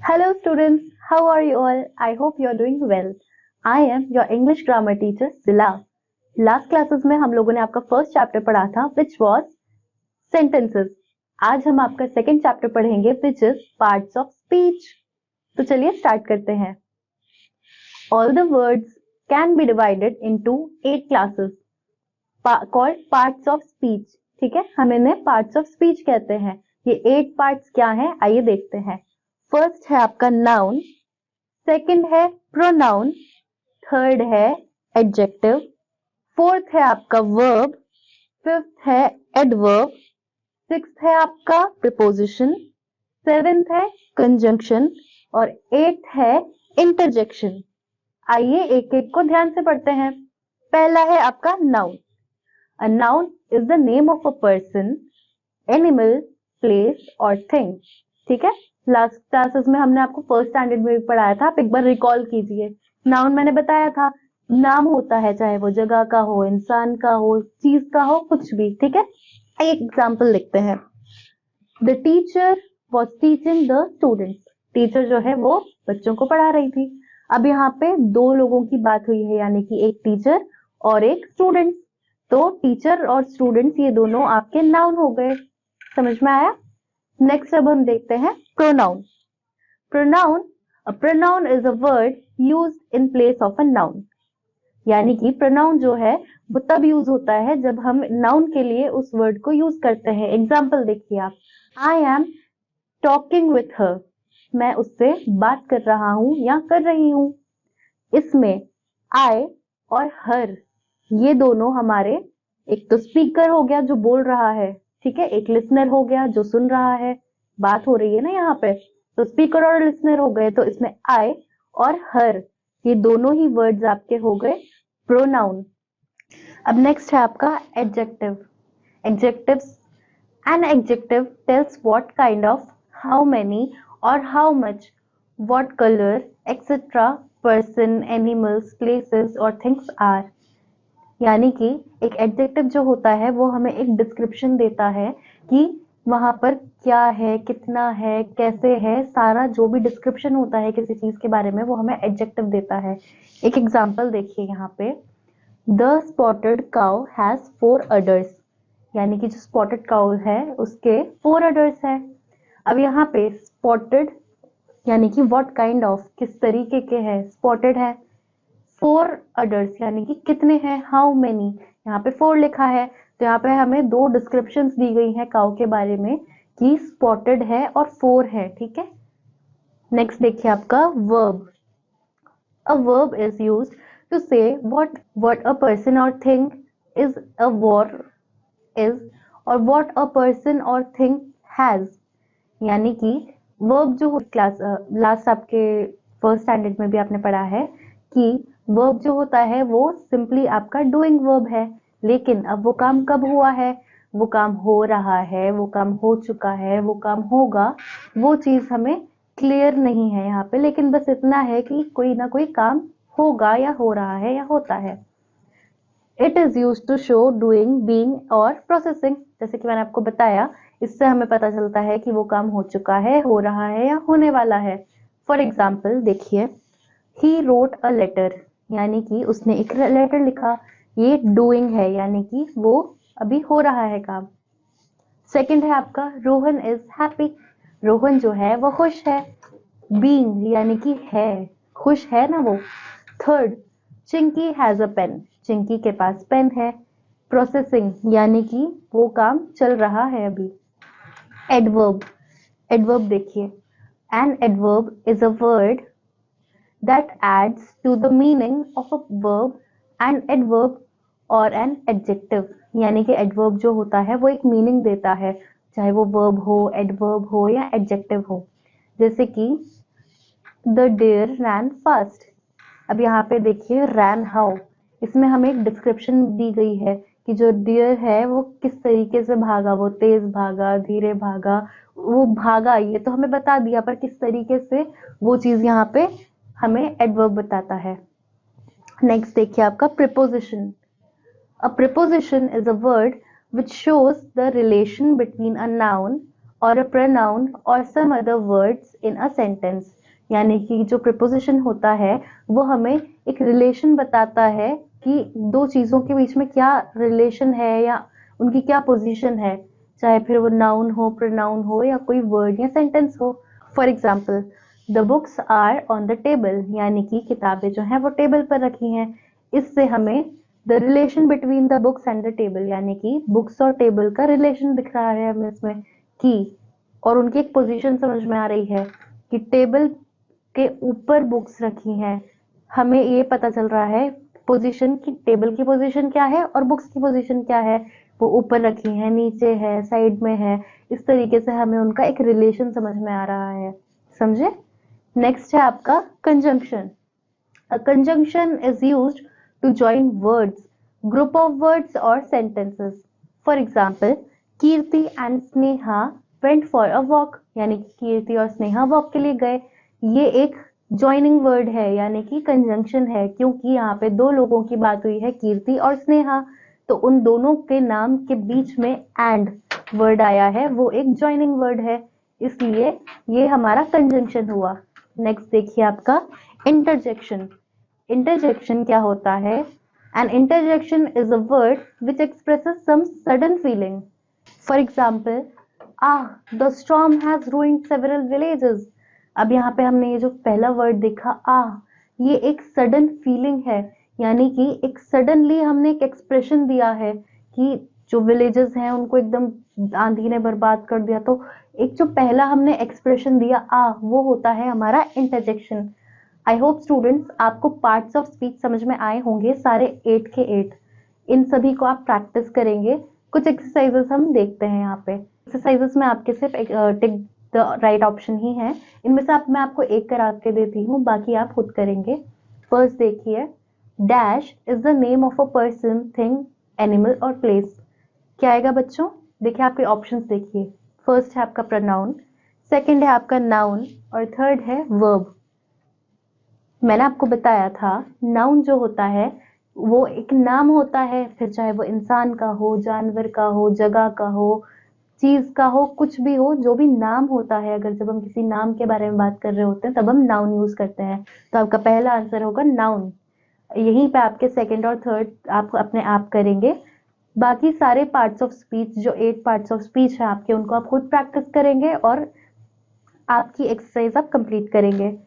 Hello students, how are you all? I hope you are doing well. I am your English grammar teacher Zila. Last classes में हम लोगों ने आपका first chapter पढ़ा था which was sentences. आज हम आपका सेकंड चैप्टर पढ़ेंगे which is parts of speech. तो चलिए स्टार्ट करते हैं. All the words can be divided into 8 classes called parts of speech. ठीक है, हम इन्हें parts of speech कहते हैं. ये 8 parts क्या हैं? आइए देखते हैं. फर्स्ट है आपका नाउन, सेकंड है प्रोनाउन, थर्ड है एडजेक्टिव, फोर्थ है आपका वर्ब, फिफ्थ है एडवर्ब, सिक्स्थ है आपका प्रीपोजिशन, सेवेंथ है कंजंक्शन और एट्थ है इंटरजेक्शन. आइए एक एक को ध्यान से पढ़ते हैं. पहला है आपका noun. A noun is the name of a person, animal, place और थिंग. ठीक है, लास्ट क्लासेस में हमने आपको फर्स्ट स्टैंडर्ड में भी पढ़ाया था, आप एक बार रिकॉल कीजिए. नाउन मैंने बताया था नाम होता है, चाहे वो जगह का हो, इंसान का हो, चीज का हो, कुछ भी. ठीक है, एक एग्जांपल लिखते हैं. The teacher was teaching the students. Teacher जो है वो बच्चों को पढ़ा रही थी. अब यहाँ पे दो लोगों की बात हुई है, यानी कि एक टीचर और एक स्टूडेंट. तो टीचर और स्टूडेंट्स ये दोनों आपके नाउन हो गए. समझ में आया? नेक्स्ट अब हम देखते हैं pronoun. Pronoun, a pronoun is a word used in place of a noun. यानी कि प्रोनाउन जो है वो तब यूज होता है जब हम नाउन के लिए उस वर्ड को यूज करते हैं. एग्जाम्पल देखिए आप. I am talking with her. मैं उससे बात कर रहा हूं या कर रही हूं. इसमें आई और हर ये दोनों हमारे, एक तो स्पीकर हो गया जो बोल रहा है, ठीक है, एक लिसनर हो गया जो सुन रहा है. बात हो रही है ना यहाँ पे, तो स्पीकर और लिसनर हो गए. तो इसमें आई और हर ये दोनों ही वर्ड्स आपके हो गए प्रोनाउन. अब नेक्स्ट है आपका adjective. Adjectives, an adjective tells what kind of, how many और how much, what colour etcetera person, animals, places और थिंग्स आर. यानी कि एक एडजेक्टिव जो होता है वो हमें एक डिस्क्रिप्शन देता है कि वहां पर क्या है, कितना है, कैसे है, सारा जो भी डिस्क्रिप्शन होता है किसी चीज के बारे में वो हमें एडजेक्टिव देता है. एक एग्जांपल देखिए यहाँ पे. The spotted cow has 4 udders. यानी कि जो स्पॉटेड काउ है उसके 4 अडर्स है. अब यहाँ पे स्पॉटेड यानी कि व्हाट काइंड ऑफ, किस तरीके के है, स्पॉटेड है. 4 अडर्स यानी कि कितने हैं, हाउ मेनी, यहाँ पे 4 लिखा है. तो यहाँ पे हमें 2 डिस्क्रिप्शंस दी गई हैं काउ के बारे में कि स्पॉटेड है और 4 है. ठीक है, नेक्स्ट देखिए आपका verb. A verb is used to say what a person or thing is a war is, or what a person or thing has. यानी कि वर्ब जो क्लास लास्ट आपके फर्स्ट स्टैंडर्ड में भी आपने पढ़ा है कि वर्ब जो होता है वो सिंपली आपका डूइंग वर्ब है. लेकिन अब वो काम कब हुआ है, वो काम हो रहा है, वो काम हो चुका है, वो काम होगा, वो चीज हमें क्लियर नहीं है यहाँ पे. लेकिन बस इतना है कि कोई ना कोई काम होगा या हो रहा है या होता है. It is use to show doing, being or processing. जैसे कि मैंने आपको बताया, इससे हमें पता चलता है कि वो काम हो चुका है, हो रहा है या होने वाला है. फॉर एग्जाम्पल देखिए, ही रोट अ लेटर. यानी कि उसने एक लेटर लिखा. ये डूइंग है, यानी कि वो अभी हो रहा है काम. सेकंड है आपका रोहन इज हैप्पी. रोहन जो है वो खुश है. बीइंग यानी कि है, खुश है ना वो. Third, Chinky has a pen. Chinky के पास पेन है. प्रोसेसिंग यानी कि वो काम चल रहा है अभी. एडवर्ब. एडवर्ब देखिए, an adverb is a word that adds to the meaning of a verb, an adverb or an adjective. यानी कि adverb जो होता है वो एक meaning देता है, चाहे वो verb हो, adverb हो या adjective हो. जैसे कि the deer ran fast. अब यहाँ पे देखिए ran how, इसमें हमें एक डिस्क्रिप्शन दी गई है कि जो डियर है वो किस तरीके से भागा, वो तेज भागा, धीरे भागा, वो भागा, ये तो हमें बता दिया, पर किस तरीके से वो चीज यहाँ पे हमें एडवर्ब बताता है. नेक्स्ट देखिए आपका preposition. A preposition is a word which shows the relation between a noun और अ pronoun or some other words in a sentence। यानी कि जो preposition होता है वो हमें एक relation बताता है कि दो चीजों के बीच में क्या relation है या उनकी क्या position है, चाहे फिर वो noun हो, pronoun हो या कोई word या sentence हो। For example, the books are on the table, यानी कि किताबें जो हैं वो टेबल पर रखी हैं। इससे हमें the relation between the books and the table, यानी कि बुक्स और टेबल का रिलेशन दिख रहा है हमें इसमें कि, और उनकी एक पोजीशन समझ में आ रही है कि टेबल के ऊपर बुक्स रखी हैं। हमें ये पता चल रहा है पोजीशन की, टेबल की पोजीशन क्या है और बुक्स की पोजीशन क्या है, वो ऊपर रखी है, नीचे है, साइड में है। इस तरीके से हमें उनका एक रिलेशन समझ में आ रहा है। समझे? नेक्स्ट है आपका conjunction. A conjunction is used to join words, group of words और sentences. For example, Kirti and Sneha went for a walk, यानी कि कीर्ति और स्नेहा वॉक के लिए गए। ये एक ज्वाइनिंग वर्ड है, यानी कि कंजंक्शन है, क्योंकि यहाँ पे दो लोगों की बात हुई है, कीर्ति और स्नेहा, तो उन दोनों के नाम के बीच में एंड वर्ड आया है, वो एक ज्वाइनिंग वर्ड है, इसलिए ये हमारा कंजंक्शन हुआ। नेक्स्ट देखिए आपका इंटरजेक्शन। इंटरजेक्शन क्या होता है? An interjection is a word which expresses some sudden feeling. For example, the storm has ruined several villages. अब यहाँ पे हमने ये जो पहला वर्ड देखा ये एक सडन फीलिंग है, यानी कि एक सडनली हमने एक एक्सप्रेशन दिया है कि जो विलेजेस हैं उनको एकदम आंधी ने बर्बाद कर दिया। तो एक जो पहला हमने एक्सप्रेशन दिया वो होता है हमारा इंटरजेक्शन। आई होप स्टूडेंट्स आपको पार्ट्स ऑफ स्पीच समझ में आए होंगे, सारे 8 के 8। इन सभी को आप प्रैक्टिस करेंगे। कुछ एक्सरसाइजेस हम देखते हैं यहाँ पे। एक्सरसाइजेस में आपके सिर्फ टिक द राइट ऑप्शन ही है, इनमें से मैं आपको एक करा के देती हूँ, बाकी आप खुद करेंगे। फर्स्ट देखिए, dash is the name of a person, thing, animal और प्लेस। क्या आएगा बच्चों? देखिए आपके ऑप्शंस देखिए। फर्स्ट है आपका प्रोनाउन, सेकंड है आपका नाउन और थर्ड है वर्ब। मैंने आपको बताया था नाउन जो होता है वो एक नाम होता है, फिर चाहे वो इंसान का हो, जानवर का हो, जगह का हो, चीज का हो, कुछ भी हो, जो भी नाम होता है, अगर जब हम किसी नाम के बारे में बात कर रहे होते हैं तब हम नाउन यूज करते हैं। तो आपका पहला आंसर होगा नाउन। यहीं पे आपके सेकंड और थर्ड आप अपने आप करेंगे। बाकी सारे पार्ट्स ऑफ स्पीच, जो 8 पार्ट्स ऑफ स्पीच है आपके, उनको आप खुद प्रैक्टिस करेंगे और आपकी एक्सरसाइज आप कंप्लीट करेंगे।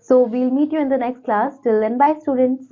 So we'll meet you in the next class. Till then bye students.